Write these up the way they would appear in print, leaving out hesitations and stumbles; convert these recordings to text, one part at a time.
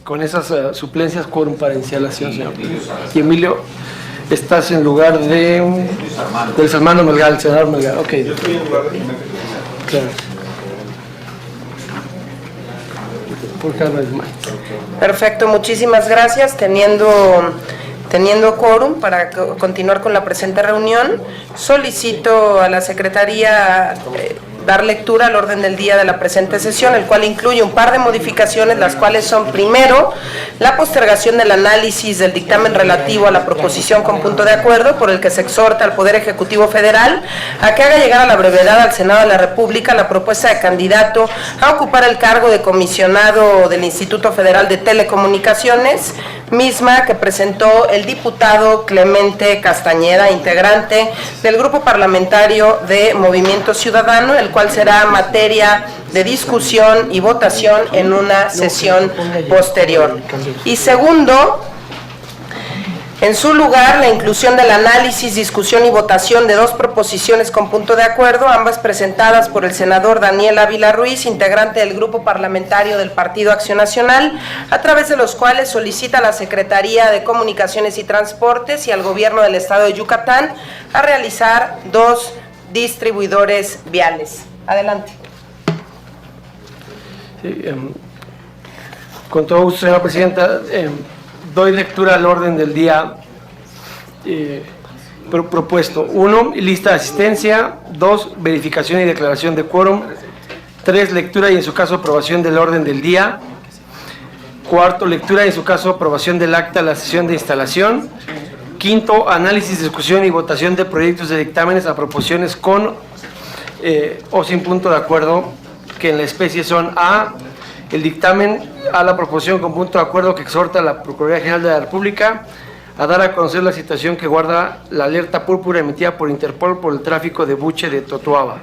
con esas suplencias, quórum para instalación, señor. Y Emilio, estás en lugar de del Armando Melgar, senador Melgar. Ok. Yo estoy en lugar de Jiménez. Claro. Perfecto, muchísimas gracias. Teniendo quórum para continuar con la presente reunión, solicito a la Secretaría dar lectura al orden del día de la presente sesión, el cual incluye un par de modificaciones, las cuales son, primero, la postergación del análisis del dictamen relativo a la proposición con punto de acuerdo, por el que se exhorta al Poder Ejecutivo Federal a que haga llegar a la brevedad al Senado de la República la propuesta de candidato a ocupar el cargo de comisionado del Instituto Federal de Telecomunicaciones, misma que presentó el diputado Clemente Castañeda, integrante del Grupo Parlamentario de Movimiento Ciudadano, el cual será materia de discusión y votación en una sesión posterior. Y segundo, en su lugar, la inclusión del análisis, discusión y votación de dos proposiciones con punto de acuerdo, ambas presentadas por el senador Daniel Ávila Ruiz, integrante del Grupo Parlamentario del Partido Acción Nacional, a través de los cuales solicita a la Secretaría de Comunicaciones y Transportes y al Gobierno del Estado de Yucatán a realizar dos distribuidores viales. Adelante. Sí, con todo gusto, señora presidenta, doy lectura al orden del día propuesto. 1, lista de asistencia. 2, verificación y declaración de quórum. 3, lectura y en su caso aprobación del orden del día. 4, lectura y en su caso aprobación del acta de la sesión de instalación. 5, análisis, discusión y votación de proyectos de dictámenes a proposiciones con o sin punto de acuerdo, que en la especie son A, el dictamen a la proposición con punto de acuerdo que exhorta a la Procuraduría General de la República a dar a conocer la situación que guarda la alerta púrpura emitida por Interpol por el tráfico de buche de Totoaba.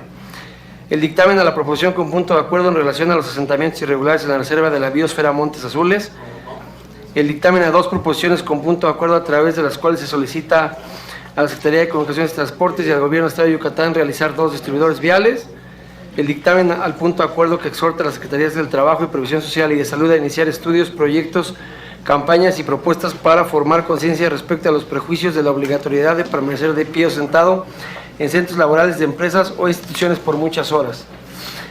El dictamen a la proposición con punto de acuerdo en relación a los asentamientos irregulares en la reserva de la biosfera Montes Azules. El dictamen a dos proposiciones con punto de acuerdo a través de las cuales se solicita a la Secretaría de Comunicaciones y Transportes y al Gobierno del Estado de Yucatán realizar dos distribuidores viales. El dictamen al punto de acuerdo que exhorta a las Secretarías del Trabajo y Previsión Social y de Salud a iniciar estudios, proyectos, campañas y propuestas para formar conciencia respecto a los prejuicios de la obligatoriedad de permanecer de pie o sentado en centros laborales de empresas o instituciones por muchas horas.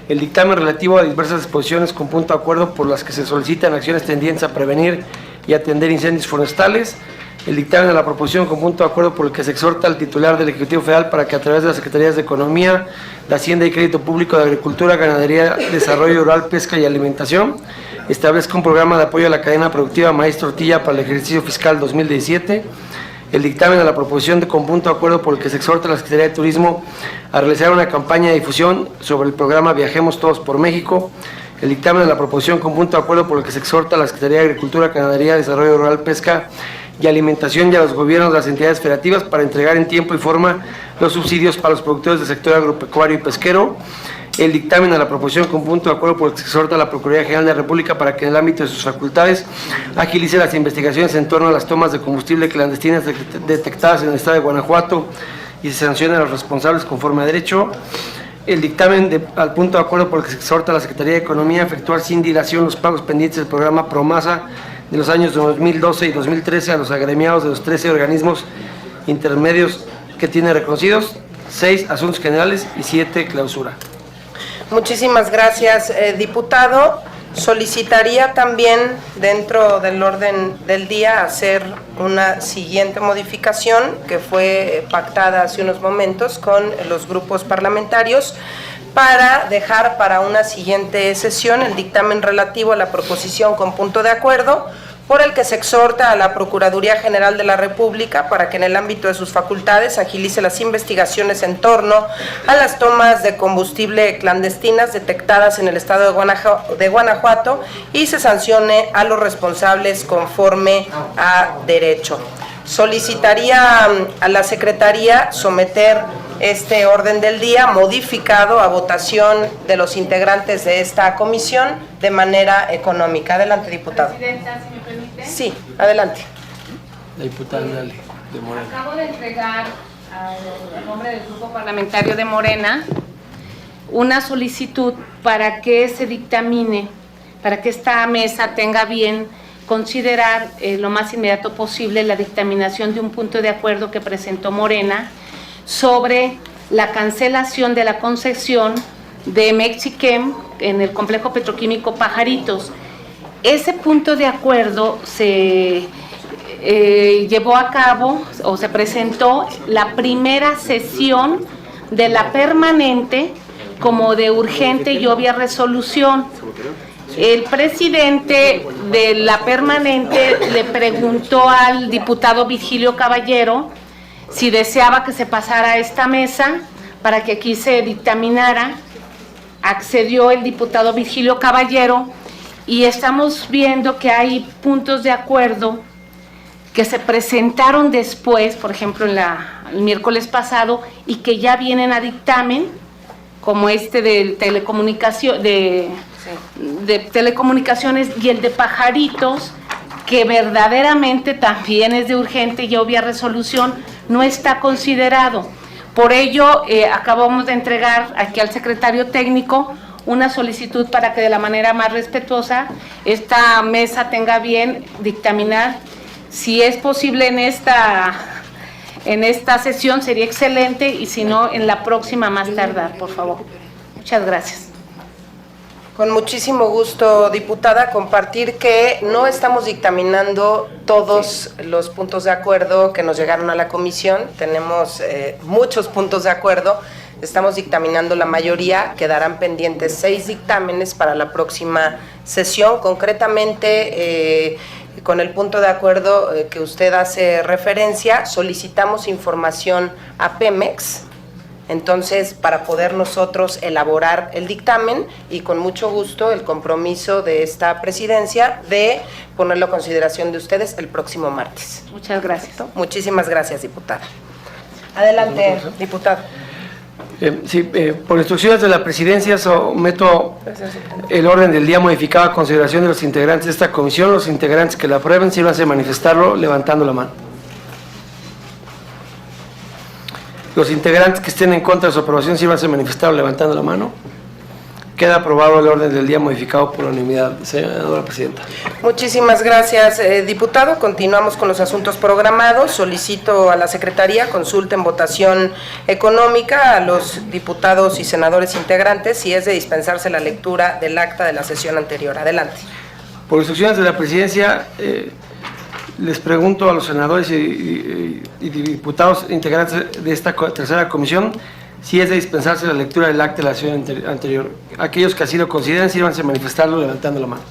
El dictamen relativo a diversas disposiciones con punto de acuerdo por las que se solicitan acciones tendientes a prevenir y atender incendios forestales. El dictamen a la proposición con punto de acuerdo por el que se exhorta al titular del Ejecutivo Federal para que a través de las Secretarías de Economía, de Hacienda y Crédito Público, de Agricultura, Ganadería, Desarrollo Rural, Pesca y Alimentación establezca un programa de apoyo a la cadena productiva maíz tortilla para el ejercicio fiscal 2017. El dictamen a la proposición con punto de acuerdo por el que se exhorta a la Secretaría de Turismo a realizar una campaña de difusión sobre el programa Viajemos Todos por México. El dictamen a la proposición con punto de acuerdo por el que se exhorta a la Secretaría de Agricultura, Ganadería, Desarrollo Rural, Pesca y Alimentación y a los gobiernos de las entidades federativas para entregar en tiempo y forma los subsidios para los productores del sector agropecuario y pesquero. El dictamen a la proposición con punto de acuerdo por el que se exhorta a la Procuraduría General de la República para que en el ámbito de sus facultades agilice las investigaciones en torno a las tomas de combustible clandestinas detectadas en el estado de Guanajuato y se sancionen a los responsables conforme a derecho. El dictamen al punto de acuerdo por el que se exhorta a la Secretaría de Economía a efectuar sin dilación los pagos pendientes del programa Promasa de los años 2012 y 2013 a los agremiados de los 13 organismos intermedios que tiene reconocidos. 6, asuntos generales y 7, clausura. Muchísimas gracias, diputado. Solicitaría también, dentro del orden del día, hacer una siguiente modificación que fue pactada hace unos momentos con los grupos parlamentarios para dejar para una siguiente sesión el dictamen relativo a la proposición con punto de acuerdo por el que se exhorta a la Procuraduría General de la República para que en el ámbito de sus facultades agilice las investigaciones en torno a las tomas de combustible clandestinas detectadas en el estado de Guanajuato y se sancione a los responsables conforme a derecho. Solicitaría a la Secretaría someter este orden del día modificado a votación de los integrantes de esta comisión de manera económica. Adelante, diputado. Presidenta, si me permite. Sí, adelante. La diputada Dale, de Morena. Acabo de entregar al nombre del Grupo Parlamentario de Morena una solicitud para que se dictamine, para que esta mesa tenga bien considerar lo más inmediato posible la dictaminación de un punto de acuerdo que presentó Morena sobre la cancelación de la concesión de Mexiquem en el complejo petroquímico Pajaritos. Ese punto de acuerdo se llevó a cabo o se presentó la primera sesión de la permanente como de urgente y obvia resolución. El presidente de la permanente le preguntó al diputado Virgilio Caballero si deseaba que se pasara a esta mesa para que aquí se dictaminara. Accedió el diputado Virgilio Caballero y estamos viendo que hay puntos de acuerdo que se presentaron después, por ejemplo el miércoles pasado, y que ya vienen a dictamen, como este de telecomunicaciones y el de Pajaritos, que verdaderamente también es de urgente y obvia resolución, no está considerado. Por ello, acabamos de entregar aquí al secretario técnico una solicitud para que de la manera más respetuosa esta mesa tenga bien dictaminar. Si es posible en esta sesión sería excelente, y si no, en la próxima más tardar, por favor. Muchas gracias. Con muchísimo gusto, diputada, compartir que no estamos dictaminando todos los puntos de acuerdo que nos llegaron a la comisión. Tenemos muchos puntos de acuerdo. Estamos dictaminando la mayoría, quedarán pendientes 6 dictámenes para la próxima sesión. Concretamente, con el punto de acuerdo que usted hace referencia, solicitamos información a Pemex, entonces para poder nosotros elaborar el dictamen, y con mucho gusto el compromiso de esta presidencia de ponerlo a consideración de ustedes el próximo martes. Muchas gracias. Muchísimas gracias, diputada. Adelante, diputado. Por instrucciones de la presidencia someto el orden del día modificado a consideración de los integrantes de esta comisión. Los integrantes que la aprueben sírvanse a manifestarlo levantando la mano. Los integrantes que estén en contra de su aprobación sírvanse a manifestarlo levantando la mano. Queda aprobado el orden del día modificado por unanimidad, señora presidenta. Muchísimas gracias, diputado. Continuamos con los asuntos programados. Solicito a la Secretaría consulta en votación económica a los diputados y senadores integrantes si es de dispensarse la lectura del acta de la sesión anterior. Adelante. Por instrucciones de la presidencia, les pregunto a los senadores y diputados integrantes de esta tercera comisión si es de dispensarse la lectura del acta de la sesión anterior. Aquellos que así lo consideren, sírvanse a manifestarlo levantando la mano.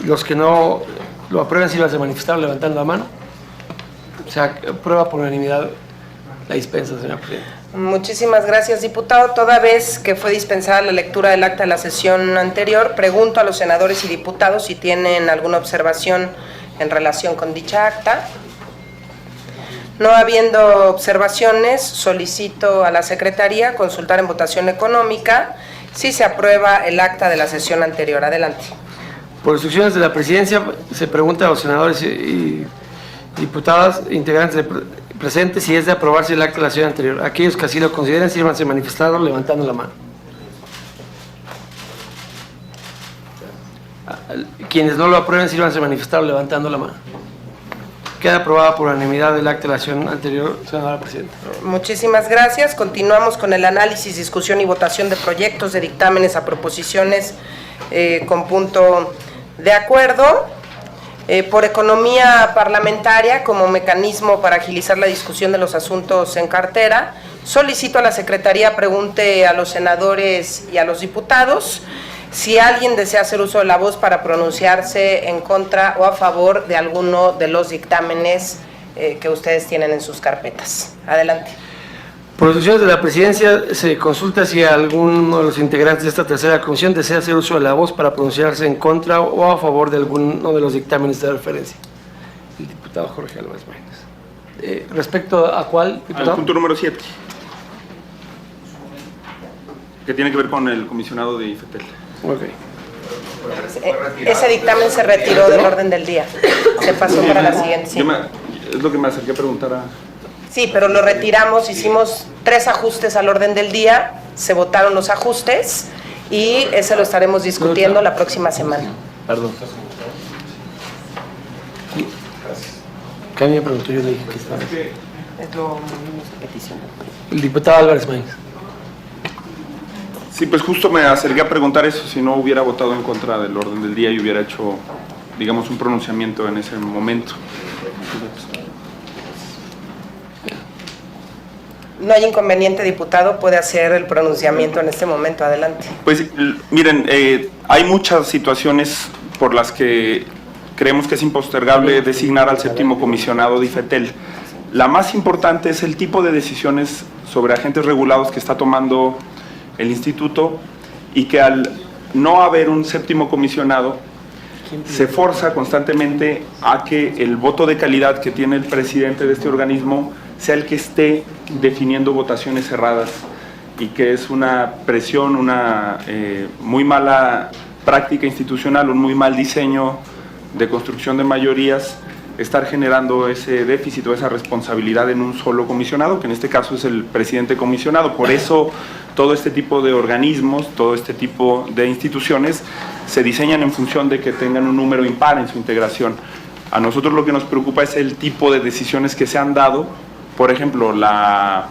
Los que no lo aprueben, sírvanse a manifestarlo levantando la mano. Se aprueba por unanimidad la dispensa, señora presidenta. Muchísimas gracias, diputado. Toda vez que fue dispensada la lectura del acta de la sesión anterior, pregunto a los senadores y diputados si tienen alguna observación en relación con dicha acta. No habiendo observaciones, solicito a la Secretaría consultar en votación económica si se aprueba el acta de la sesión anterior. Adelante. Por instrucciones de la presidencia, se pregunta a los senadores y diputadas integrantes presentes si es de aprobarse el acta de la sesión anterior. Aquellos que así lo consideren, sírvanse a manifestarlo levantando la mano. Quienes no lo aprueben, sírvanse a manifestarlo levantando la mano. Queda aprobada por unanimidad el acta de la sesión anterior, señora presidenta. Muchísimas gracias. Continuamos con el análisis, discusión y votación de proyectos de dictámenes a proposiciones con punto de acuerdo. Por economía parlamentaria, como mecanismo para agilizar la discusión de los asuntos en cartera, solicito a la Secretaría pregunte a los senadores y a los diputados si alguien desea hacer uso de la voz para pronunciarse en contra o a favor de alguno de los dictámenes que ustedes tienen en sus carpetas. Adelante. Por instrucciones de la presidencia, se consulta si alguno de los integrantes de esta tercera comisión desea hacer uso de la voz para pronunciarse en contra o a favor de alguno de los dictámenes de referencia. El diputado Jorge Álvarez Maínez. ¿Respecto a cuál, diputado? Al punto número 7, que tiene que ver con el comisionado de IFETEL. Okay. Ese dictamen se retiró del orden del día. Se pasó para la siguiente. Sí. Es lo que me acerqué a preguntar a... Sí, pero lo retiramos, hicimos 3 ajustes al orden del día, se votaron los ajustes y ese lo estaremos discutiendo la próxima semana. Perdón. ¿Qué me preguntó? Yo le dije que estaba. Es lo mismo de petición. El diputado Álvarez Maínez. Sí, pues justo me acerqué a preguntar eso, si no hubiera votado en contra del orden del día y hubiera hecho, digamos, un pronunciamiento en ese momento. No hay inconveniente, diputado, puede hacer el pronunciamiento en este momento. Adelante. Pues miren, hay muchas situaciones por las que creemos que es impostergable designar al séptimo comisionado de IFETEL. La más importante es el tipo de decisiones sobre agentes regulados que está tomando el instituto y que al no haber un séptimo comisionado se forza constantemente a que el voto de calidad que tiene el presidente de este organismo sea el que esté definiendo votaciones cerradas, y que es una presión, una muy mala práctica institucional, un muy mal diseño de construcción de mayorías, estar generando ese déficit o esa responsabilidad en un solo comisionado, que en este caso es el presidente comisionado. Por eso todo este tipo de organismos, todo este tipo de instituciones se diseñan en función de que tengan un número impar en su integración. A nosotros lo que nos preocupa es el tipo de decisiones que se han dado. Por ejemplo, la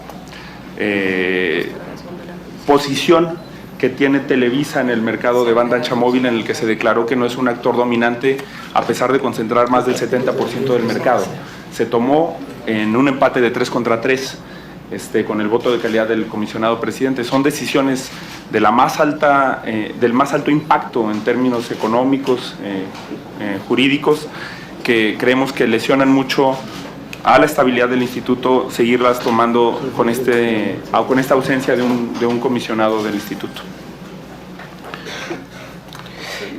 posición que tiene Televisa en el mercado de banda ancha móvil, en el que se declaró que no es un actor dominante a pesar de concentrar más del 70% del mercado. Se tomó en un empate de 3 contra 3 con el voto de calidad del comisionado presidente. Son decisiones de la más alta, del más alto impacto en términos económicos, jurídicos, que creemos que lesionan mucho a la estabilidad del instituto seguirlas tomando con esta ausencia de un comisionado del instituto.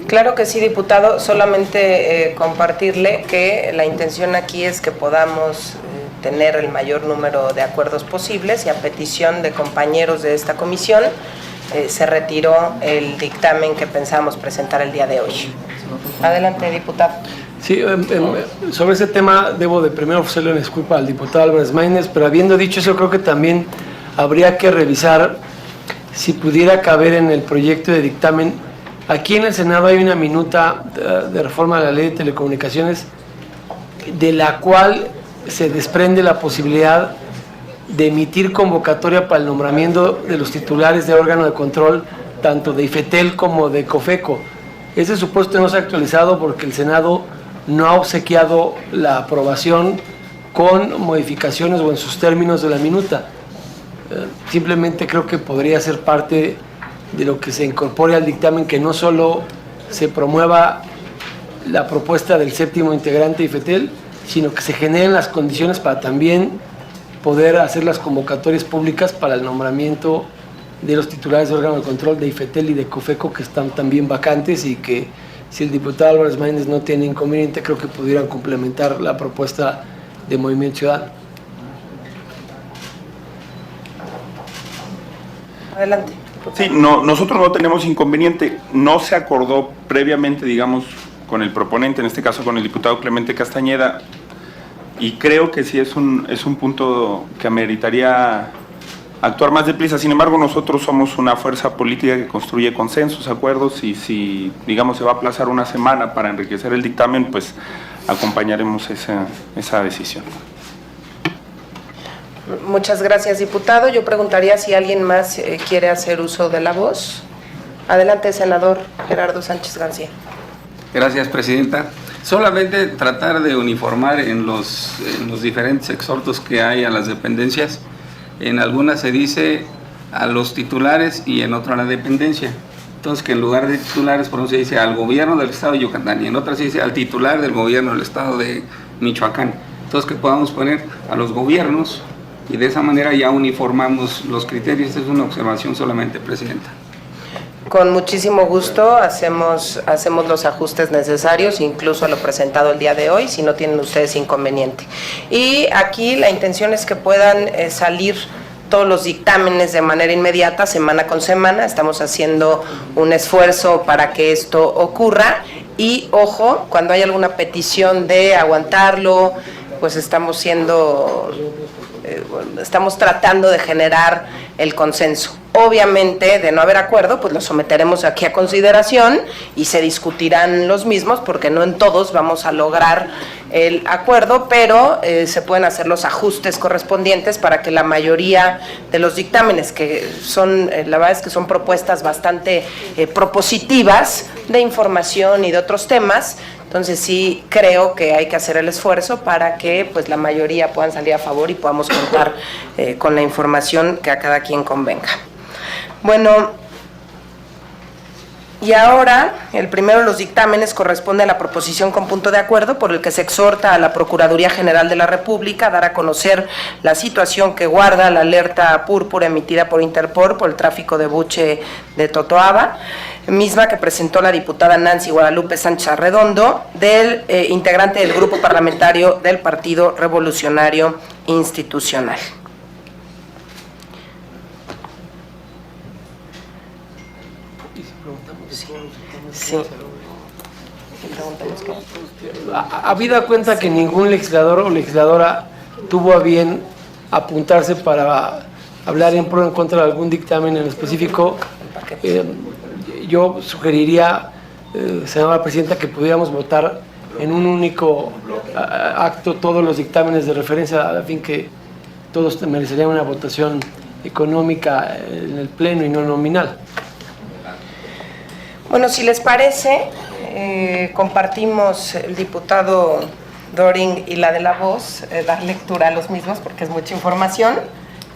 Claro que sí, diputado. Solamente compartirle que la intención aquí es que podamos tener el mayor número de acuerdos posibles, y a petición de compañeros de esta comisión se retiró el dictamen que pensábamos presentar el día de hoy. Adelante, diputado. Sí, sobre ese tema debo de primero ofrecerle una disculpa al diputado Álvarez Maínez, pero habiendo dicho eso, creo que también habría que revisar si pudiera caber en el proyecto de dictamen. Aquí en el Senado hay una minuta de reforma de la Ley de Telecomunicaciones, de la cual se desprende la posibilidad de emitir convocatoria para el nombramiento de los titulares de órgano de control, tanto de IFETEL como de COFECO. Ese supuesto no se ha actualizado porque el Senado no ha obsequiado la aprobación con modificaciones o en sus términos de la minuta. Simplemente creo que podría ser parte de lo que se incorpore al dictamen, que no solo se promueva la propuesta del séptimo integrante de IFETEL, sino que se generen las condiciones para también poder hacer las convocatorias públicas para el nombramiento de los titulares de órgano de control de IFETEL y de COFECO, que están también vacantes, y que si el diputado Álvarez Maínez no tiene inconveniente, creo que pudieran complementar la propuesta de Movimiento Ciudadano. Adelante. Sí, no, nosotros no tenemos inconveniente. No se acordó previamente, digamos, con el proponente, en este caso con el diputado Clemente Castañeda, y creo que sí es un punto que ameritaría actuar más deprisa. Sin embargo, nosotros somos una fuerza política que construye consensos, acuerdos, y si, digamos, se va a aplazar una semana para enriquecer el dictamen, pues acompañaremos esa decisión. Muchas gracias, diputado. Yo preguntaría si alguien más quiere hacer uso de la voz. Adelante, senador Gerardo Sánchez García. Gracias, presidenta. Solamente tratar de uniformar en los diferentes exhortos que hay a las dependencias. En algunas se dice a los titulares y en otra a la dependencia. Entonces, que en lugar de titulares, por ejemplo, se dice al gobierno del estado de Yucatán, y en otras se dice al titular del gobierno del estado de Michoacán. Entonces, que podamos poner a los gobiernos, y de esa manera ya uniformamos los criterios. Esta es una observación solamente, presidenta. Con muchísimo gusto hacemos los ajustes necesarios, incluso a lo presentado el día de hoy, si no tienen ustedes inconveniente. Y aquí la intención es que puedan salir todos los dictámenes de manera inmediata, semana con semana. Estamos haciendo un esfuerzo para que esto ocurra, y ojo, cuando hay alguna petición de aguantarlo, pues estamos tratando de generar el consenso. Obviamente, de no haber acuerdo, pues los someteremos aquí a consideración y se discutirán los mismos, porque no en todos vamos a lograr el acuerdo, pero se pueden hacer los ajustes correspondientes para que la mayoría de los dictámenes, que son, la verdad es que son propuestas bastante propositivas de información y de otros temas. Entonces sí creo que hay que hacer el esfuerzo para que pues la mayoría puedan salir a favor y podamos contar con la información que a cada quien convenga. Bueno, y ahora el primero de los dictámenes corresponde a la proposición con punto de acuerdo por el que se exhorta a la Procuraduría General de la República a dar a conocer la situación que guarda la alerta púrpura emitida por Interpol por el tráfico de buche de Totoaba, misma que presentó la diputada Nancy Guadalupe Sánchez Arredondo, del integrante del grupo parlamentario del Partido Revolucionario Institucional. Sí. Habida cuenta que ningún legislador o legisladora tuvo a bien apuntarse para hablar en pro o en contra de algún dictamen en específico, yo sugeriría, señora presidenta, que pudiéramos votar en un único acto todos los dictámenes de referencia, a fin que todos merecerían una votación económica en el pleno y no nominal. Bueno, si les parece, compartimos el diputado Doring y la de la voz, dar lectura a los mismos porque es mucha información.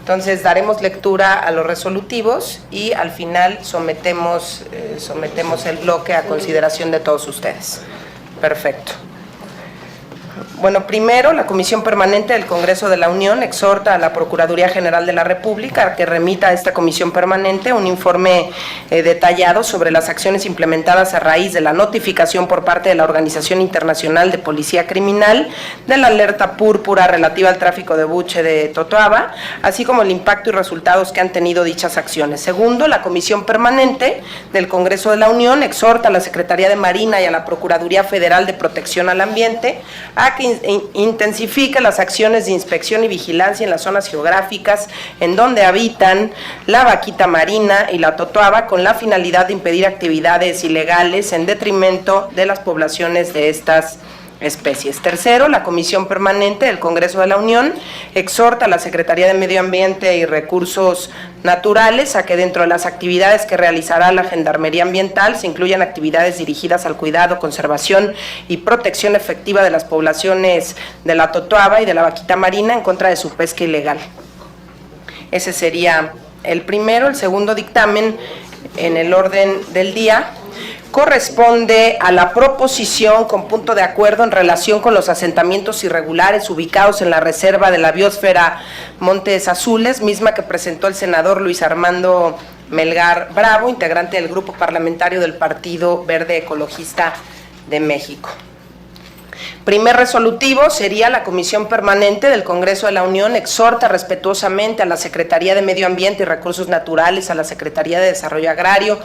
Entonces daremos lectura a los resolutivos y al final sometemos el bloque a consideración de todos ustedes. Perfecto. Bueno, primero, la Comisión Permanente del Congreso de la Unión exhorta a la Procuraduría General de la República a que remita a esta Comisión Permanente un informe detallado sobre las acciones implementadas a raíz de la notificación por parte de la Organización Internacional de Policía Criminal de la alerta púrpura relativa al tráfico de buche de Totoaba, así como el impacto y resultados que han tenido dichas acciones. Segundo, la Comisión Permanente del Congreso de la Unión exhorta a la Secretaría de Marina y a la Procuraduría Federal de Protección al Ambiente a que intensifica las acciones de inspección y vigilancia en las zonas geográficas en donde habitan la vaquita marina y la totoaba, con la finalidad de impedir actividades ilegales en detrimento de las poblaciones de estas especies. Tercero, la Comisión Permanente del Congreso de la Unión exhorta a la Secretaría de Medio Ambiente y Recursos Naturales a que dentro de las actividades que realizará la Gendarmería Ambiental se incluyan actividades dirigidas al cuidado, conservación y protección efectiva de las poblaciones de la totoaba y de la vaquita marina en contra de su pesca ilegal. Ese sería el primero. El segundo dictamen en el orden del día corresponde a la proposición con punto de acuerdo en relación con los asentamientos irregulares ubicados en la reserva de la biosfera Montes Azules, misma que presentó el senador Luis Armando Melgar Bravo, integrante del grupo parlamentario del Partido Verde Ecologista de México. Primer resolutivo sería: la Comisión Permanente del Congreso de la Unión exhorta respetuosamente a la Secretaría de Medio Ambiente y Recursos Naturales, a la Secretaría de Desarrollo Agrario,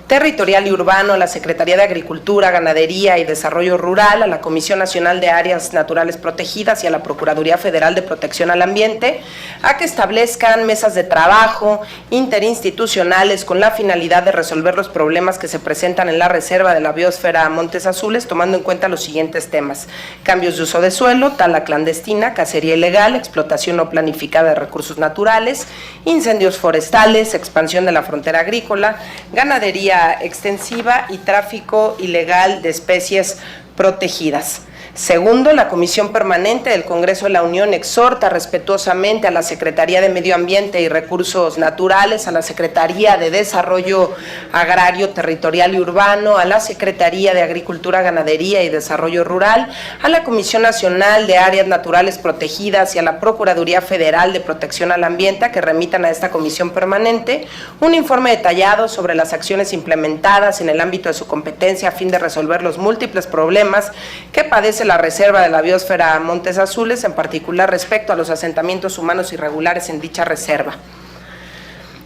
Territorial y Urbano, a la Secretaría de Agricultura, Ganadería y Desarrollo Rural, a la Comisión Nacional de Áreas Naturales Protegidas y a la Procuraduría Federal de Protección al Ambiente a que establezcan mesas de trabajo interinstitucionales con la finalidad de resolver los problemas que se presentan en la reserva de la biosfera Montes Azules, tomando en cuenta los siguientes temas: cambios de uso de suelo, tala clandestina, cacería ilegal, explotación no planificada de recursos naturales, incendios forestales, expansión de la frontera agrícola, ganadería extensiva y tráfico ilegal de especies protegidas. Segundo, la Comisión Permanente del Congreso de la Unión exhorta respetuosamente a la Secretaría de Medio Ambiente y Recursos Naturales, a la Secretaría de Desarrollo Agrario, Territorial y Urbano, a la Secretaría de Agricultura, Ganadería y Desarrollo Rural, a la Comisión Nacional de Áreas Naturales Protegidas y a la Procuraduría Federal de Protección al Ambiente a que remitan a esta Comisión Permanente un informe detallado sobre las acciones implementadas en el ámbito de su competencia a fin de resolver los múltiples problemas que padece la reserva de la biosfera Montes Azules, en particular respecto a los asentamientos humanos irregulares en dicha reserva.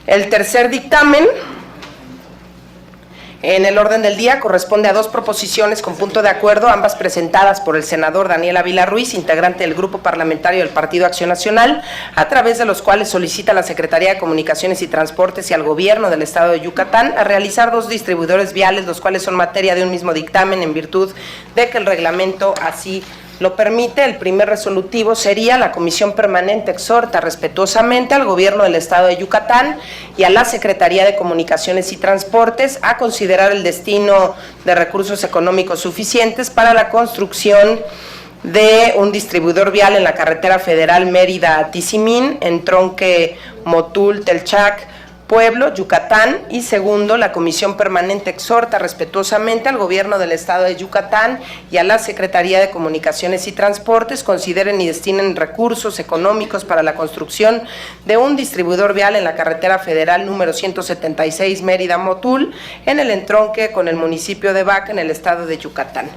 El tercer dictamen En el orden del día corresponde a 2 proposiciones con punto de acuerdo, ambas presentadas por el senador Daniel Ávila Ruiz, integrante del Grupo Parlamentario del Partido Acción Nacional, a través de los cuales solicita a la Secretaría de Comunicaciones y Transportes y al Gobierno del Estado de Yucatán a realizar 2 distribuidores viales, los cuales son materia de un mismo dictamen en virtud de que el reglamento así lo permite. El primer resolutivo sería: la Comisión Permanente exhorta respetuosamente al Gobierno del Estado de Yucatán y a la Secretaría de Comunicaciones y Transportes a considerar el destino de recursos económicos suficientes para la construcción de un distribuidor vial en la carretera federal Mérida-Tizimín, entronque Motul-Telchac, Pueblo, Yucatán. Y segundo, la Comisión Permanente exhorta respetuosamente al Gobierno del Estado de Yucatán y a la Secretaría de Comunicaciones y Transportes consideren y destinen recursos económicos para la construcción de un distribuidor vial en la carretera federal número 176 Mérida-Motul, en el entronque con el municipio de Baca, en el Estado de Yucatán.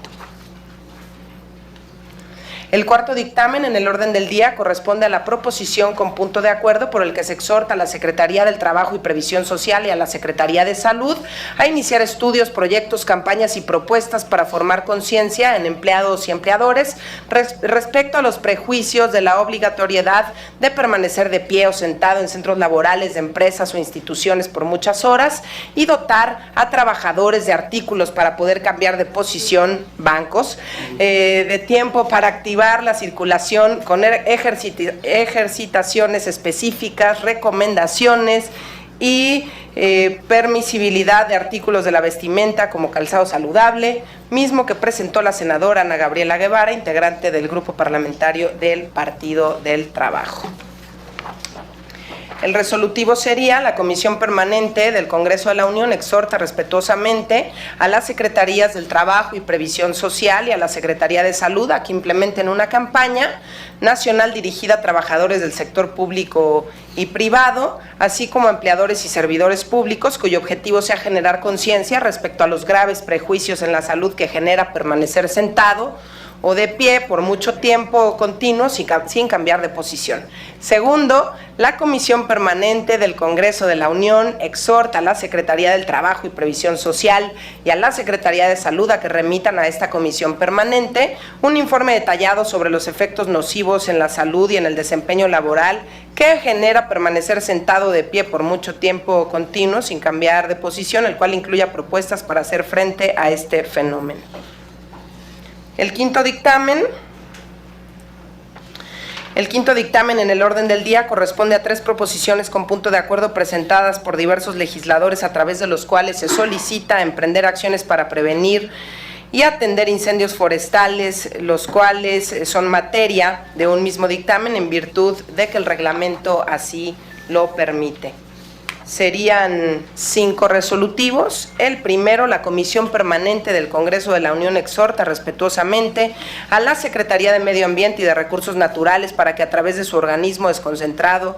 El cuarto dictamen en el orden del día corresponde a la proposición con punto de acuerdo por el que se exhorta a la Secretaría del Trabajo y Previsión Social y a la Secretaría de Salud a iniciar estudios, proyectos, campañas y propuestas para formar conciencia en empleados y empleadores respecto a los prejuicios de la obligatoriedad de permanecer de pie o sentado en centros laborales de empresas o instituciones por muchas horas, y dotar a trabajadores de artículos para poder cambiar de posición, bancos, de tiempo para activar la circulación con ejercitaciones específicas, recomendaciones y permisibilidad de artículos de la vestimenta como calzado saludable, mismo que presentó la senadora Ana Gabriela Guevara, integrante del Grupo Parlamentario del Partido del Trabajo. El resolutivo sería: la Comisión Permanente del Congreso de la Unión exhorta respetuosamente a las Secretarías del Trabajo y Previsión Social y a la Secretaría de Salud a que implementen una campaña nacional dirigida a trabajadores del sector público y privado, así como a empleadores y servidores públicos, cuyo objetivo sea generar conciencia respecto a los graves prejuicios en la salud que genera permanecer sentado o de pie por mucho tiempo continuo sin cambiar de posición. Segundo, la Comisión Permanente del Congreso de la Unión exhorta a la Secretaría del Trabajo y Previsión Social y a la Secretaría de Salud a que remitan a esta Comisión Permanente un informe detallado sobre los efectos nocivos en la salud y en el desempeño laboral que genera permanecer sentado de pie por mucho tiempo continuo sin cambiar de posición, el cual incluya propuestas para hacer frente a este fenómeno. El quinto dictamen en el orden del día corresponde a 3 proposiciones con punto de acuerdo presentadas por diversos legisladores, a través de los cuales se solicita emprender acciones para prevenir y atender incendios forestales, los cuales son materia de un mismo dictamen en virtud de que el reglamento así lo permite. Serían 5 resolutivos. El primero: la Comisión Permanente del Congreso de la Unión exhorta respetuosamente a la Secretaría de Medio Ambiente y de Recursos Naturales para que a través de su organismo desconcentrado,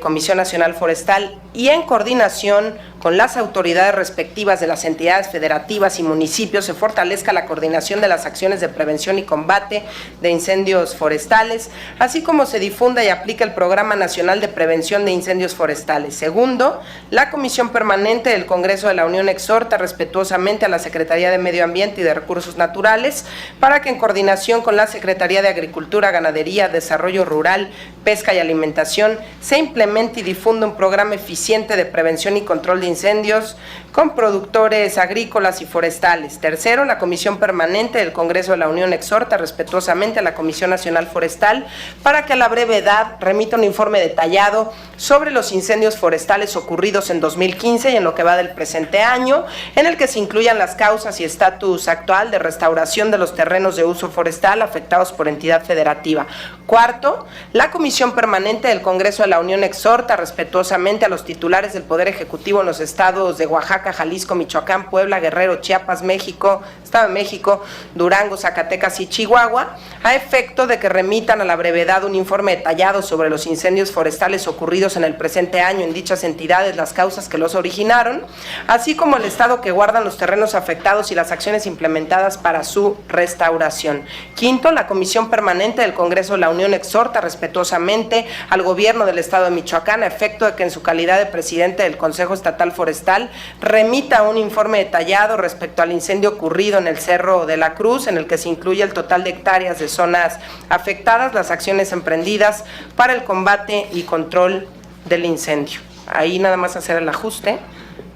Comisión Nacional Forestal, y en coordinación con las autoridades respectivas de las entidades federativas y municipios, se fortalezca la coordinación de las acciones de prevención y combate de incendios forestales, así como se difunda y aplica el Programa Nacional de Prevención de Incendios Forestales. Segundo, la Comisión Permanente del Congreso de la Unión exhorta respetuosamente a la Secretaría de Medio Ambiente y de Recursos Naturales para que en coordinación con la Secretaría de Agricultura, Ganadería, Desarrollo Rural, Pesca y Alimentación se implemente y difunda un programa eficiente de prevención y control de incendios con productores agrícolas y forestales. Tercero, la Comisión Permanente del Congreso de la Unión exhorta respetuosamente a la Comisión Nacional Forestal para que a la brevedad remita un informe detallado sobre los incendios forestales ocurridos en 2015 y en lo que va del presente año, en el que se incluyan las causas y estatus actual de restauración de los terrenos de uso forestal afectados por entidad federativa. Cuarto, la Comisión Permanente del Congreso de la Unión exhorta respetuosamente a los titulares del Poder Ejecutivo en los estados de Oaxaca, Jalisco, Michoacán, Puebla, Guerrero, Chiapas, México, Estado de México, Durango, Zacatecas y Chihuahua, a efecto de que remitan a la brevedad un informe detallado sobre los incendios forestales ocurridos en el presente año en dichas entidades calamidades, las causas que los originaron, así como el estado que guardan los terrenos afectados y las acciones implementadas para su restauración. Quinto, la Comisión Permanente del Congreso de la Unión exhorta respetuosamente al Gobierno del Estado de Michoacán, a efecto de que en su calidad de presidente del Consejo Estatal Forestal remita un informe detallado respecto al incendio ocurrido en el Cerro de la Cruz, en el que se incluye el total de hectáreas de zonas afectadas, las acciones emprendidas para el combate y control del incendio. Ahí nada más hacer el ajuste.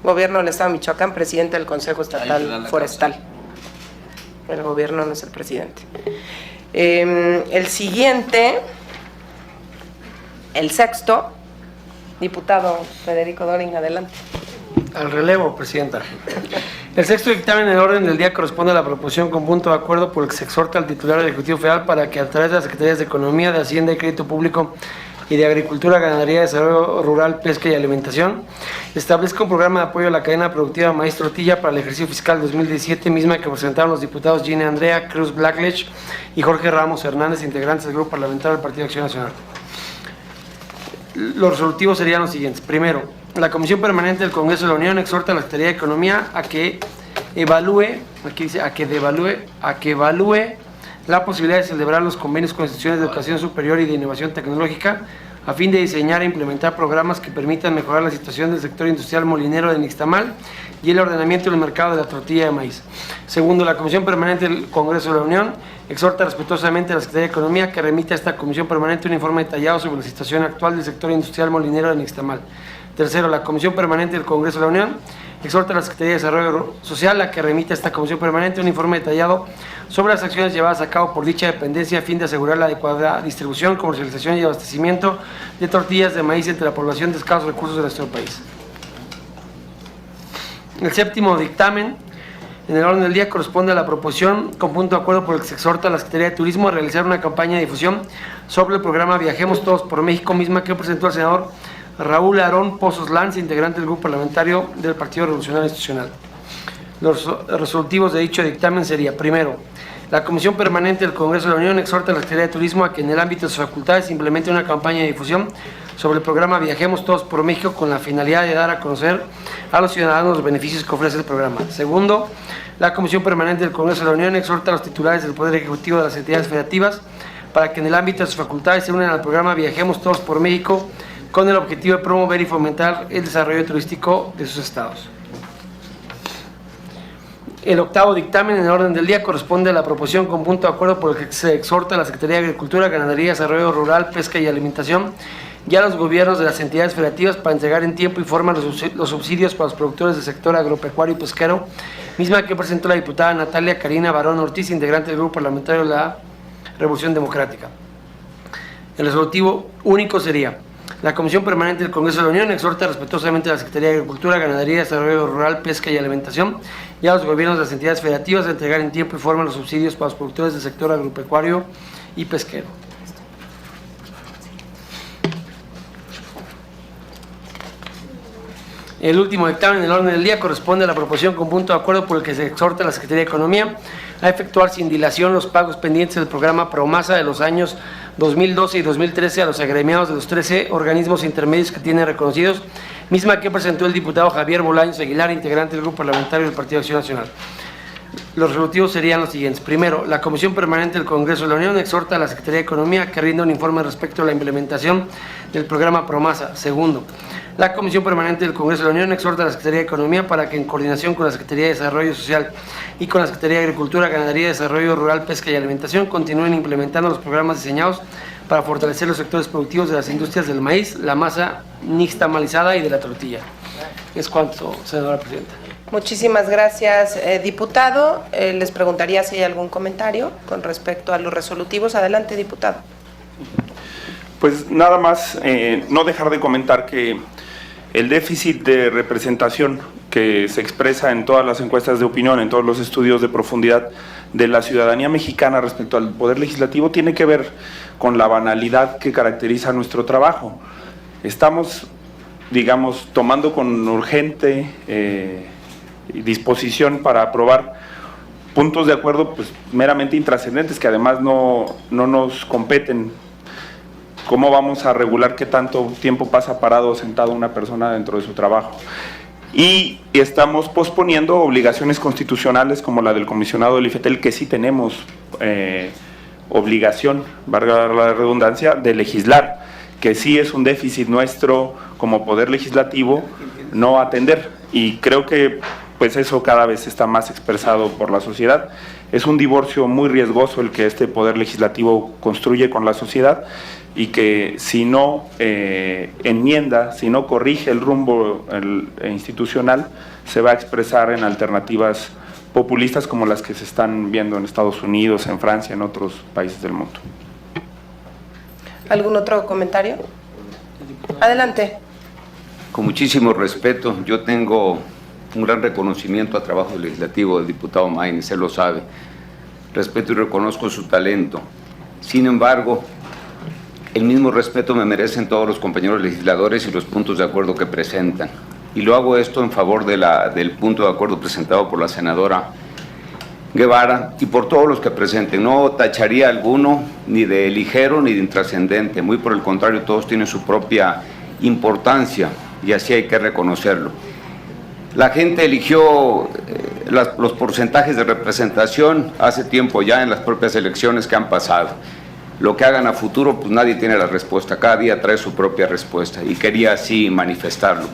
Gobierno del Estado de Michoacán, presidente del Consejo Estatal Forestal. El gobierno no es el presidente. El siguiente, el sexto, diputado Federico Doring, adelante. Al relevo, presidenta. El sexto dictamen en el orden del día corresponde a la proposición con punto de acuerdo por el que se exhorta al titular del Ejecutivo Federal para que a través de las Secretarías de Economía, de Hacienda y Crédito Público y de Agricultura, Ganadería, Desarrollo Rural, Pesca y Alimentación establezca un programa de apoyo a la cadena productiva maíz tortilla para el ejercicio fiscal 2017, misma que presentaron los diputados Gina Andrea Cruz Blackledge y Jorge Ramos Hernández, integrantes del Grupo Parlamentario del Partido Acción Nacional. Los resolutivos serían los siguientes. Primero, la Comisión Permanente del Congreso de la Unión exhorta a la Secretaría de Economía a que evalúe la posibilidad de celebrar los convenios con instituciones de educación superior y de innovación tecnológica a fin de diseñar e implementar programas que permitan mejorar la situación del sector industrial molinero de Nixtamal y el ordenamiento del mercado de la tortilla de maíz. Segundo, la Comisión Permanente del Congreso de la Unión exhorta respetuosamente a la Secretaría de Economía que remita a esta Comisión Permanente un informe detallado sobre la situación actual del sector industrial molinero de Nixtamal. Tercero, la Comisión Permanente del Congreso de la Unión exhorta a la Secretaría de Desarrollo Social a que remita a esta Comisión Permanente un informe detallado sobre las acciones llevadas a cabo por dicha dependencia a fin de asegurar la adecuada distribución, comercialización y abastecimiento de tortillas de maíz entre la población de escasos recursos de nuestro país. El séptimo dictamen en el orden del día corresponde a la proposición con punto de acuerdo por el que se exhorta a la Secretaría de Turismo a realizar una campaña de difusión sobre el programa Viajemos Todos por México, misma que presentó el senador Raúl Aarón Pozos Lanz, integrante del Grupo Parlamentario del Partido Revolucionario Institucional. Los resolutivos de dicho dictamen sería: primero, la Comisión Permanente del Congreso de la Unión exhorta a la Secretaría de Turismo a que en el ámbito de sus facultades implemente una campaña de difusión sobre el programa Viajemos Todos por México con la finalidad de dar a conocer a los ciudadanos los beneficios que ofrece el programa. Segundo, la Comisión Permanente del Congreso de la Unión exhorta a los titulares del Poder Ejecutivo de las entidades federativas para que en el ámbito de sus facultades se unan al programa Viajemos Todos por México con el objetivo de promover y fomentar el desarrollo turístico de sus estados. El octavo dictamen en el orden del día corresponde a la proposición con punto de acuerdo por el que se exhorta a la Secretaría de Agricultura, Ganadería, Desarrollo Rural, Pesca y Alimentación y a los gobiernos de las entidades federativas para entregar en tiempo y forma los subsidios para los productores del sector agropecuario y pesquero, misma que presentó la diputada Natalia Karina Barón Ortiz, integrante del Grupo Parlamentario de la Revolución Democrática. El resolutivo único sería: la Comisión Permanente del Congreso de la Unión exhorta respetuosamente a la Secretaría de Agricultura, Ganadería, Desarrollo Rural, Pesca y Alimentación y a los gobiernos de las entidades federativas a entregar en tiempo y forma los subsidios para los productores del sector agropecuario y pesquero. El último dictamen en el orden del día corresponde a la proposición con punto de acuerdo por el que se exhorta a la Secretaría de Economía a efectuar sin dilación los pagos pendientes del programa Promasa de los años 2012 y 2013 a los agremiados de los 13 organismos intermedios que tienen reconocidos, misma que presentó el diputado Javier Bolaños Aguilar, integrante del Grupo Parlamentario del Partido Acción Nacional. Los resolutivos serían los siguientes. Primero, la Comisión Permanente del Congreso de la Unión exhorta a la Secretaría de Economía a que rinda un informe respecto a la implementación del programa Promasa. Segundo, la Comisión Permanente del Congreso de la Unión exhorta a la Secretaría de Economía para que en coordinación con la Secretaría de Desarrollo Social y con la Secretaría de Agricultura, Ganadería, Desarrollo Rural, Pesca y Alimentación continúen implementando los programas diseñados para fortalecer los sectores productivos de las industrias del maíz, la masa nixtamalizada y de la tortilla. Es cuanto, senadora presidenta. Muchísimas gracias, diputado. Les preguntaría si hay algún comentario con respecto a los resolutivos. Adelante, diputado. Pues nada más, no dejar de comentar que el déficit de representación que se expresa en todas las encuestas de opinión, en todos los estudios de profundidad de la ciudadanía mexicana respecto al Poder Legislativo tiene que ver con la banalidad que caracteriza nuestro trabajo. Estamos, digamos, tomando con urgente disposición para aprobar puntos de acuerdo pues meramente intrascendentes que además no nos competen ¿cómo vamos a regular qué tanto tiempo pasa parado o sentado una persona dentro de su trabajo? Y estamos posponiendo obligaciones constitucionales como la del comisionado del IFETEL, que sí tenemos obligación, valga la redundancia, de legislar, que sí es un déficit nuestro como poder legislativo no atender, y creo que pues eso cada vez está más expresado por la sociedad. Es un divorcio muy riesgoso el que este poder legislativo construye con la sociedad, y que si no enmienda, si no corrige el rumbo institucional, se va a expresar en alternativas populistas como las que se están viendo en Estados Unidos, en Francia, en otros países del mundo. ¿Algún otro comentario? Adelante. Con muchísimo respeto, yo tengo un gran reconocimiento al trabajo legislativo del diputado Maínez, él lo sabe. Respeto y reconozco su talento. Sin embargo, el mismo respeto me merecen todos los compañeros legisladores y los puntos de acuerdo que presentan. Y lo hago esto en favor del punto de acuerdo presentado por la senadora Guevara y por todos los que presenten. No tacharía alguno ni de ligero ni de intrascendente, muy por el contrario, todos tienen su propia importancia y así hay que reconocerlo. La gente eligió los porcentajes de representación hace tiempo ya en las propias elecciones que han pasado. Lo que hagan a futuro, pues nadie tiene la respuesta, cada día trae su propia respuesta y quería así manifestarlo.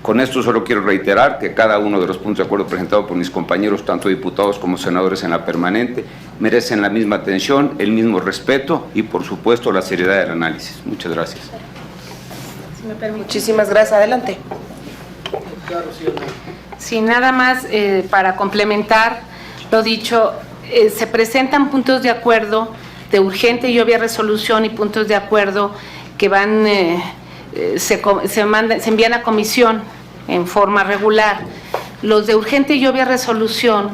Con esto solo quiero reiterar que cada uno de los puntos de acuerdo presentados por mis compañeros, tanto diputados como senadores en la permanente, merecen la misma atención, el mismo respeto y por supuesto la seriedad del análisis. Muchas gracias. Muchísimas gracias. Adelante. Sí, nada más para complementar lo dicho, se presentan puntos de acuerdo de urgente y obvia resolución y puntos de acuerdo que van, se envían a comisión en forma regular. Los de urgente y obvia resolución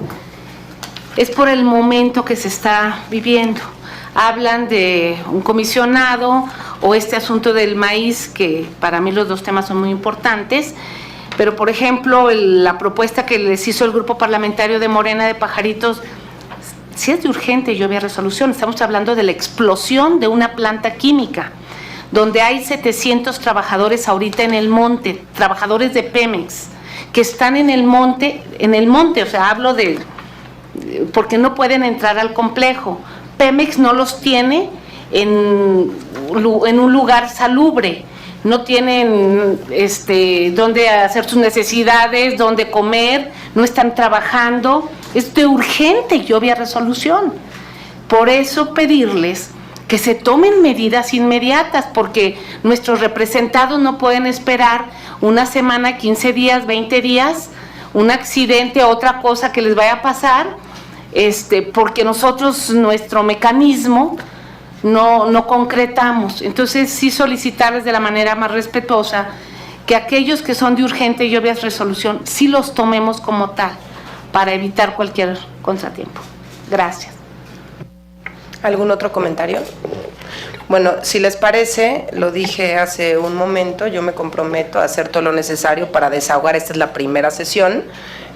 es por el momento que se está viviendo. Hablan de un comisionado o este asunto del maíz, que para mí los dos temas son muy importantes, pero por ejemplo la propuesta que les hizo el grupo parlamentario de Morena de Pajaritos, si es de urgente y obvia resolución, estamos hablando de la explosión de una planta química, donde hay 700 trabajadores ahorita en el monte, trabajadores de Pemex, que están en el monte, o sea, hablo de, porque no pueden entrar al complejo. Pemex no los tiene en un lugar salubre, no tienen dónde hacer sus necesidades, dónde comer, no están trabajando. Es de urgente y obvia resolución. Por eso pedirles que se tomen medidas inmediatas, porque nuestros representados no pueden esperar una semana, 15 días, 20 días, un accidente, otra cosa que les vaya a pasar, porque nosotros, nuestro mecanismo, no concretamos. Entonces sí solicitarles de la manera más respetuosa que aquellos que son de urgente y obvia resolución sí los tomemos como tal, para evitar cualquier contratiempo. Gracias. ¿Algún otro comentario? Bueno, si les parece, lo dije hace un momento, yo me comprometo a hacer todo lo necesario para desahogar. Esta es la primera sesión.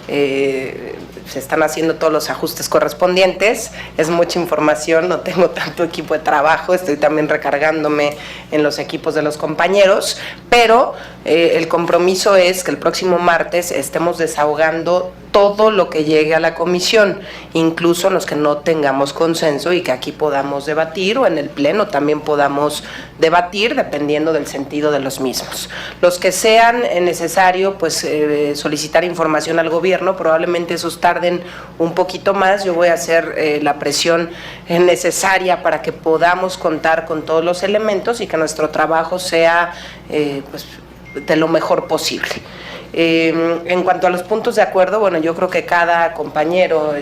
Se están haciendo todos los ajustes correspondientes, es mucha información, no tengo tanto equipo de trabajo, estoy también recargándome en los equipos de los compañeros, pero el compromiso es que el próximo martes estemos desahogando todo lo que llegue a la comisión, incluso los que no tengamos consenso, y que aquí podamos debatir, o en el pleno también podamos debatir, dependiendo del sentido de los mismos. Los que sean necesario, pues solicitar información al gobierno, probablemente esos tarden un poquito más. Yo voy a hacer la presión necesaria para que podamos contar con todos los elementos y que nuestro trabajo sea pues, de lo mejor posible. En cuanto a los puntos de acuerdo, bueno, yo creo que cada compañero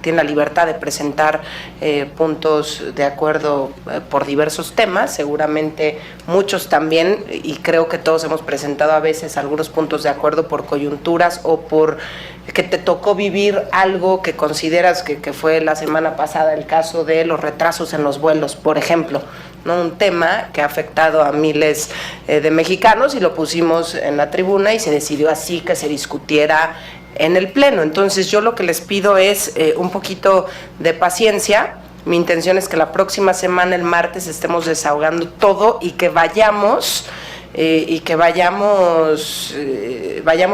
tiene la libertad de presentar puntos de acuerdo por diversos temas, seguramente muchos también, y creo que todos hemos presentado a veces algunos puntos de acuerdo por coyunturas o por que te tocó vivir algo que consideras que fue la semana pasada el caso de los retrasos en los vuelos, por ejemplo, ¿no? Un tema que ha afectado a miles de mexicanos, y lo pusimos en la tribuna y se decidió así que se discutiera en el pleno. Entonces yo lo que les pido es un poquito de paciencia Mi intención es que la próxima semana, el martes, estemos desahogando todo y que vayamos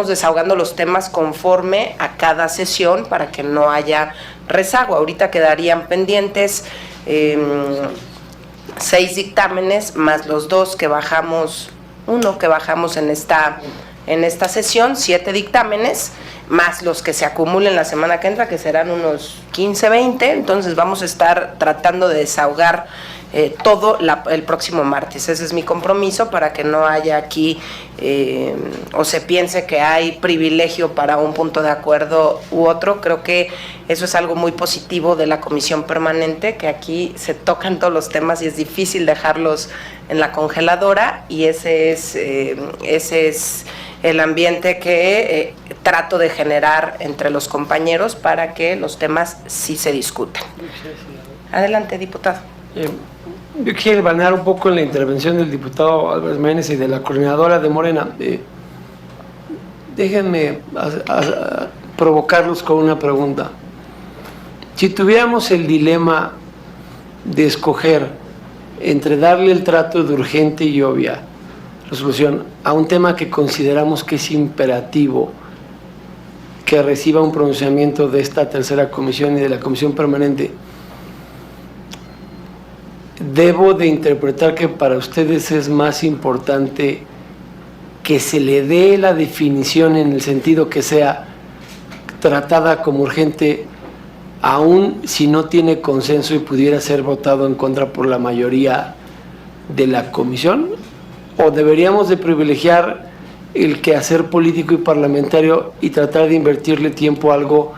desahogando los temas conforme a cada sesión para que no haya rezago. Ahorita quedarían pendientes 6 dictámenes más los 2 que bajamos, uno que bajamos en esta sesión, 7 dictámenes, más los que se acumulen la semana que entra, que serán unos 15, 20, entonces vamos a estar tratando de desahogar todo el próximo martes. Ese es mi compromiso, para que no haya aquí o se piense que hay privilegio para un punto de acuerdo u otro. Creo que eso es algo muy positivo de la comisión permanente, que aquí se tocan todos los temas y es difícil dejarlos en la congeladora, y ese es el ambiente que trato de generar entre los compañeros para que los temas sí se discutan. Adelante, diputado. Yo quiero banar un poco en la intervención del diputado Álvarez Maínez y de la coordinadora de Morena. Déjenme provocarlos con una pregunta. Si tuviéramos el dilema de escoger entre darle el trato de urgente y obvia resolución a un tema que consideramos que es imperativo que reciba un pronunciamiento de esta tercera comisión y de la comisión permanente, debo de interpretar que para ustedes es más importante que se le dé la definición en el sentido que sea tratada como urgente, aun si no tiene consenso y pudiera ser votado en contra por la mayoría de la comisión, o deberíamos de privilegiar el quehacer político y parlamentario y tratar de invertirle tiempo a algo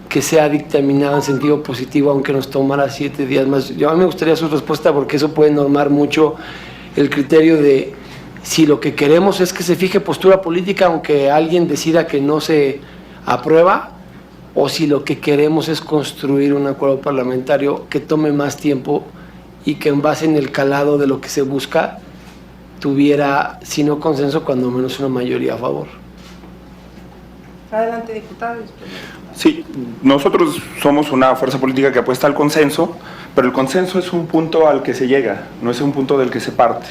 que sea dictaminado en sentido positivo, aunque nos tomara 7 días más. A mí me gustaría su respuesta, porque eso puede normar mucho el criterio de si lo que queremos es que se fije postura política aunque alguien decida que no se aprueba, o si lo que queremos es construir un acuerdo parlamentario que tome más tiempo y que en base en el calado de lo que se busca tuviera, si no consenso, cuando menos una mayoría a favor. Adelante, diputado. Sí, nosotros somos una fuerza política que apuesta al consenso, pero el consenso es un punto al que se llega, no es un punto del que se parte.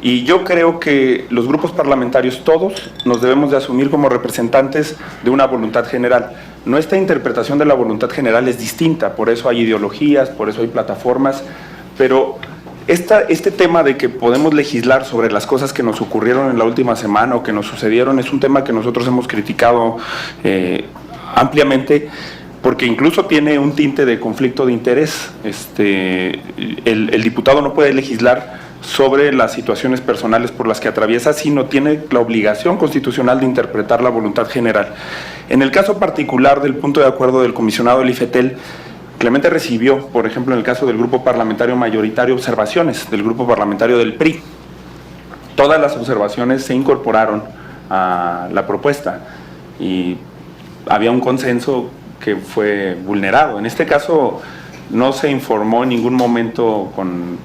Y yo creo que los grupos parlamentarios, todos, nos debemos de asumir como representantes de una voluntad general. Nuestra interpretación de la voluntad general es distinta, por eso hay ideologías, por eso hay plataformas, pero este tema de que podemos legislar sobre las cosas que nos ocurrieron en la última semana o que nos sucedieron es un tema que nosotros hemos criticado ampliamente, porque incluso tiene un tinte de conflicto de interés. El diputado no puede legislar sobre las situaciones personales por las que atraviesa, sino tiene la obligación constitucional de interpretar la voluntad general. En el caso particular del punto de acuerdo del comisionado del IFETEL, Clemente recibió, por ejemplo, en el caso del grupo parlamentario mayoritario, observaciones del grupo parlamentario del PRI. Todas las observaciones se incorporaron a la propuesta y había un consenso que fue vulnerado. En este caso no se informó en ningún momento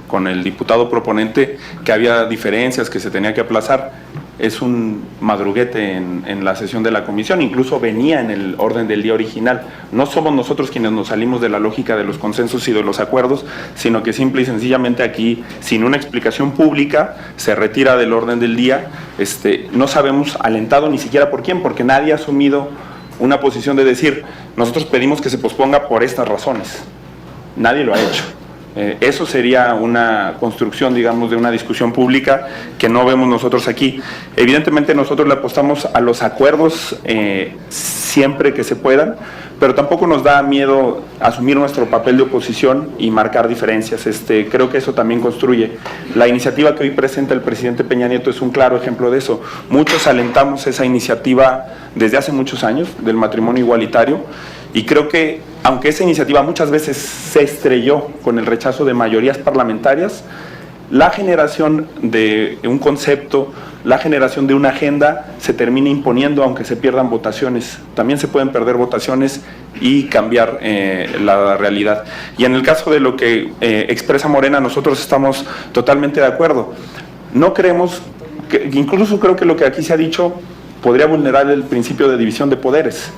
con el diputado proponente que había diferencias, que se tenía que aplazar. Es un madruguete en la sesión de la comisión, incluso venía en el orden del día original. No somos nosotros quienes nos salimos de la lógica de los consensos y de los acuerdos, sino que simple y sencillamente aquí, sin una explicación pública, se retira del orden del día. No sabemos alentado ni siquiera por quién, porque nadie ha asumido una posición de decir, nosotros pedimos que se posponga por estas razones. Nadie lo ha hecho. Eso sería una construcción, digamos, de una discusión pública que no vemos nosotros aquí. Evidentemente nosotros le apostamos a los acuerdos siempre que se puedan, pero tampoco nos da miedo asumir nuestro papel de oposición y marcar diferencias. Creo que eso también construye. La iniciativa que hoy presenta el presidente Peña Nieto es un claro ejemplo de eso. Muchos alentamos esa iniciativa desde hace muchos años, del matrimonio igualitario, y creo que, aunque esa iniciativa muchas veces se estrelló con el rechazo de mayorías parlamentarias, la generación de un concepto, la generación de una agenda se termina imponiendo, aunque se pierdan votaciones. También se pueden perder votaciones y cambiar la realidad. Y en el caso de lo que expresa Morena, nosotros estamos totalmente de acuerdo. No creemos, incluso creo que lo que aquí se ha dicho podría vulnerar el principio de división de poderes.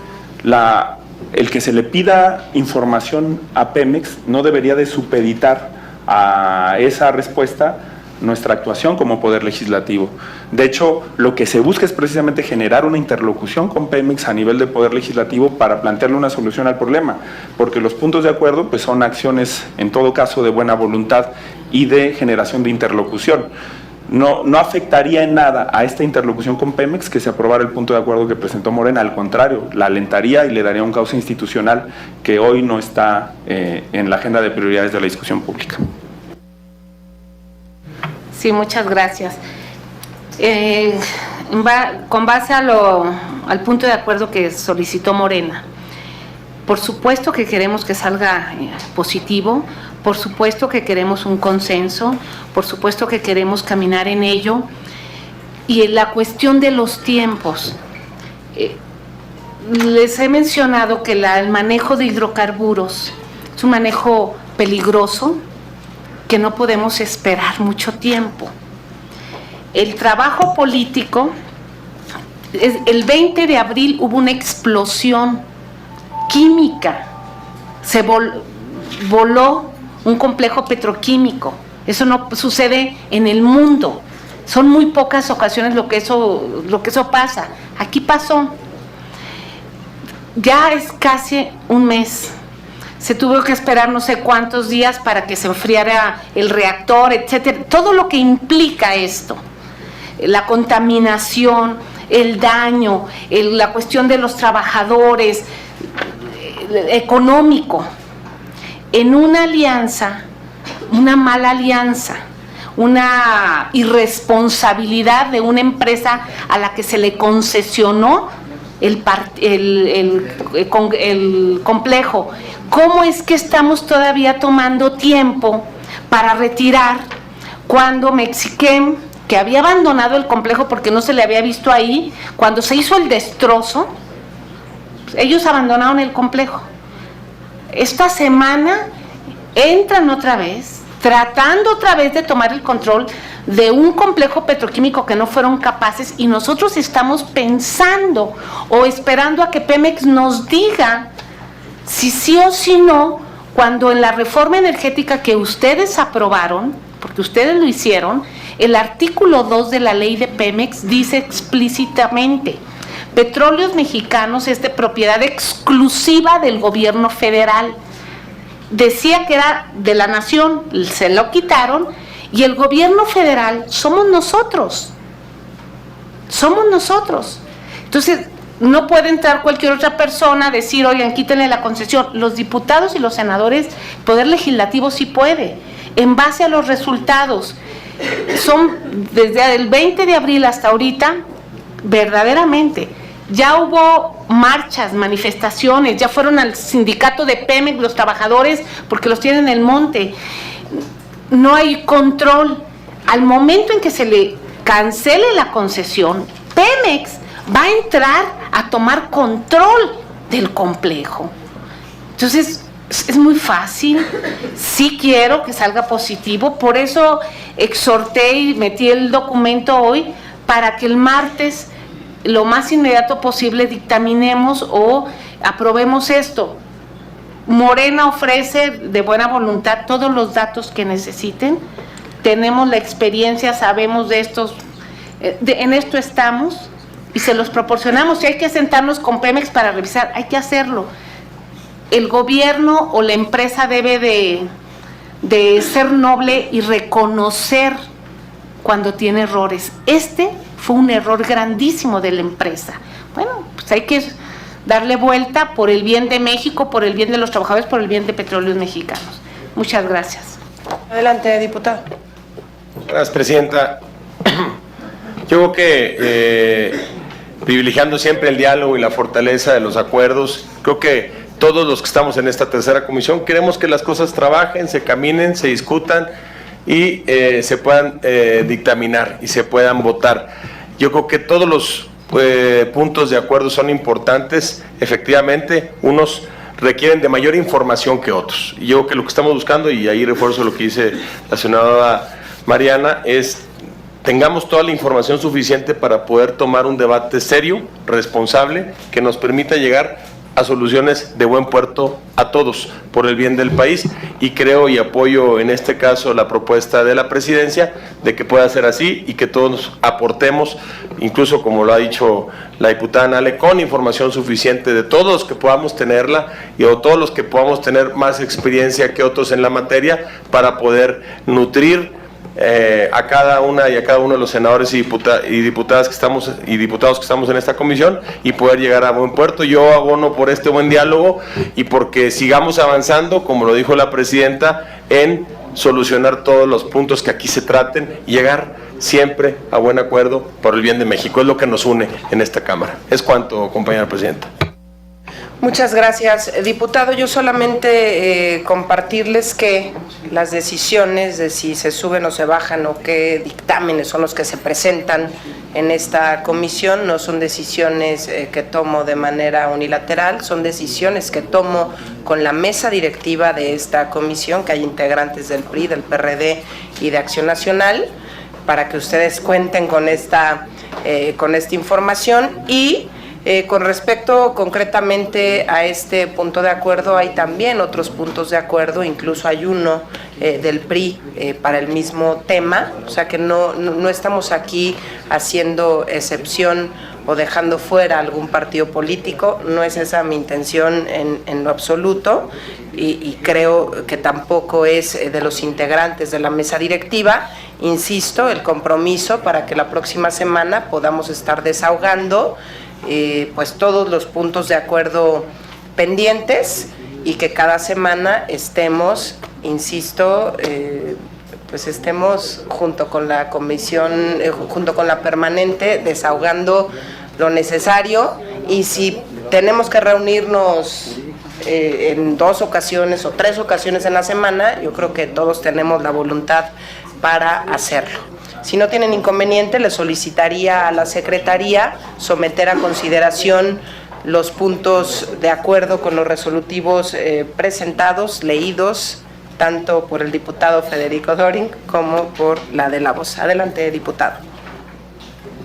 el que se le pida información a Pemex no debería de supeditar a esa respuesta nuestra actuación como poder legislativo. De hecho, lo que se busca es precisamente generar una interlocución con Pemex a nivel de poder legislativo para plantearle una solución al problema, porque los puntos de acuerdo pues son acciones en todo caso de buena voluntad y de generación de interlocución. No afectaría en nada a esta interlocución con Pemex que se aprobara el punto de acuerdo que presentó Morena, al contrario, la alentaría y le daría un cauce institucional que hoy no está en la agenda de prioridades de la discusión pública. Sí, muchas gracias. Con base al punto de acuerdo que solicitó Morena, por supuesto que queremos que salga positivo, por supuesto que queremos un consenso, por supuesto que queremos caminar en ello. Y en la cuestión de los tiempos, les he mencionado que el manejo de hidrocarburos es un manejo peligroso, que no podemos esperar mucho tiempo. El trabajo político, el 20 de abril hubo una explosión química, se voló un complejo petroquímico. Eso no sucede en el mundo, son muy pocas ocasiones lo que eso pasa. Aquí pasó, ya es casi un mes. Se tuvo que esperar no sé cuántos días para que se enfriara el reactor, etcétera. Todo lo que implica esto, la contaminación, el daño, la cuestión de los trabajadores, económico, en una alianza, una mala alianza, una irresponsabilidad de una empresa a la que se le concesionó el complejo. ¿Cómo es que estamos todavía tomando tiempo para retirar cuando Mexichem, que había abandonado el complejo porque no se le había visto ahí, cuando se hizo el destrozo, ellos abandonaron el complejo? Esta semana entran otra vez, tratando otra vez de tomar el control de un complejo petroquímico que no fueron capaces, y nosotros estamos pensando o esperando a que Pemex nos diga si sí o si no, cuando en la reforma energética que ustedes aprobaron, porque ustedes lo hicieron, el artículo 2 de la ley de Pemex dice explícitamente: Petróleos Mexicanos es de propiedad exclusiva del gobierno federal. Decía que era de la nación, se lo quitaron, y el gobierno federal somos nosotros. Somos nosotros. Entonces, no puede entrar cualquier otra persona a decir, oigan, quítenle la concesión. Los diputados y los senadores, Poder Legislativo sí puede, en base a los resultados. Son desde el 20 de abril hasta ahorita, verdaderamente, ya hubo marchas, manifestaciones, ya fueron al sindicato de Pemex los trabajadores porque los tienen en el monte. No hay control. Al momento en que se le cancele la concesión, Pemex va a entrar a tomar control del complejo. Entonces, es muy fácil. Sí quiero que salga positivo, por eso exhorté y metí el documento hoy para que el martes, lo más inmediato posible, dictaminemos o aprobemos esto. Morena ofrece de buena voluntad todos los datos que necesiten. Tenemos la experiencia, sabemos de estos, en esto estamos y se los proporcionamos. Si hay que sentarnos con Pemex para revisar, hay que hacerlo. El gobierno o la empresa debe de ser noble y reconocer cuando tiene errores. Este fue un error grandísimo de la empresa. Bueno, pues hay que darle vuelta por el bien de México, por el bien de los trabajadores, por el bien de Petróleos Mexicanos. Muchas gracias. Adelante, diputado. Gracias, presidenta. Yo creo que privilegiando siempre el diálogo y la fortaleza de los acuerdos, creo que todos los que estamos en esta tercera comisión queremos que las cosas trabajen, se caminen, se discutan y se puedan dictaminar y se puedan votar. Yo creo que todos los puntos de acuerdo son importantes. Efectivamente, unos requieren de mayor información que otros. Y yo creo que lo que estamos buscando, y ahí refuerzo lo que dice la senadora Mariana, es tengamos toda la información suficiente para poder tomar un debate serio, responsable, que nos permita llegar a soluciones de buen puerto a todos, por el bien del país, y creo y apoyo en este caso la propuesta de la presidencia de que pueda ser así y que todos aportemos, incluso como lo ha dicho la diputada Nale, con información suficiente de todos los que podamos tenerla y o todos los que podamos tener más experiencia que otros en la materia para poder nutrir a cada una y a cada uno de los senadores y diputados que estamos en esta comisión y poder llegar a buen puerto. Yo abono por este buen diálogo y porque sigamos avanzando, como lo dijo la presidenta, en solucionar todos los puntos que aquí se traten y llegar siempre a buen acuerdo por el bien de México. Es lo que nos une en esta Cámara. Es cuanto, compañera presidenta. Muchas gracias, diputado. Yo solamente compartirles que las decisiones de si se suben o se bajan o qué dictámenes son los que se presentan en esta comisión no son decisiones que tomo de manera unilateral, son decisiones que tomo con la mesa directiva de esta comisión, que hay integrantes del PRI, del PRD y de Acción Nacional, para que ustedes cuenten con esta información. Y con respecto concretamente a este punto de acuerdo, hay también otros puntos de acuerdo, incluso hay uno del PRI para el mismo tema, o sea que no estamos aquí haciendo excepción o dejando fuera algún partido político, no es esa mi intención en lo absoluto, y creo que tampoco es de los integrantes de la mesa directiva. Insisto, el compromiso para que la próxima semana podamos estar desahogando pues todos los puntos de acuerdo pendientes y que cada semana estemos, insisto, pues estemos junto con la comisión, junto con la permanente, desahogando lo necesario, y si tenemos que reunirnos en 2 ocasiones o 3 ocasiones en la semana, yo creo que todos tenemos la voluntad para hacerlo. Si no tienen inconveniente, le solicitaría a la Secretaría someter a consideración los puntos de acuerdo con los resolutivos presentados, leídos, tanto por el diputado Federico Doring como por la de la voz. Adelante, diputado.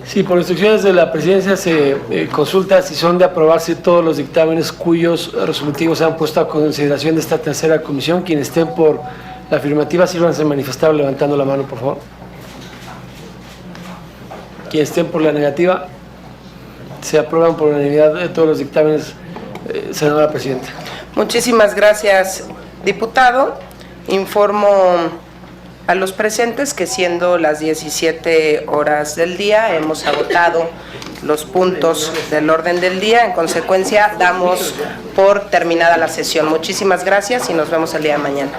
Sí, por instrucciones de la presidencia se consulta si son de aprobarse todos los dictámenes cuyos resolutivos se han puesto a consideración de esta tercera comisión. Quienes estén por la afirmativa, sírvanse a manifestar levantando la mano, por favor. Quienes estén por la negativa, se aprueban por unanimidad de todos los dictámenes, senadora presidenta. Muchísimas gracias, diputado. Informo a los presentes que, siendo las 17 horas del día, hemos agotado los puntos del orden del día. En consecuencia, damos por terminada la sesión. Muchísimas gracias y nos vemos el día de mañana.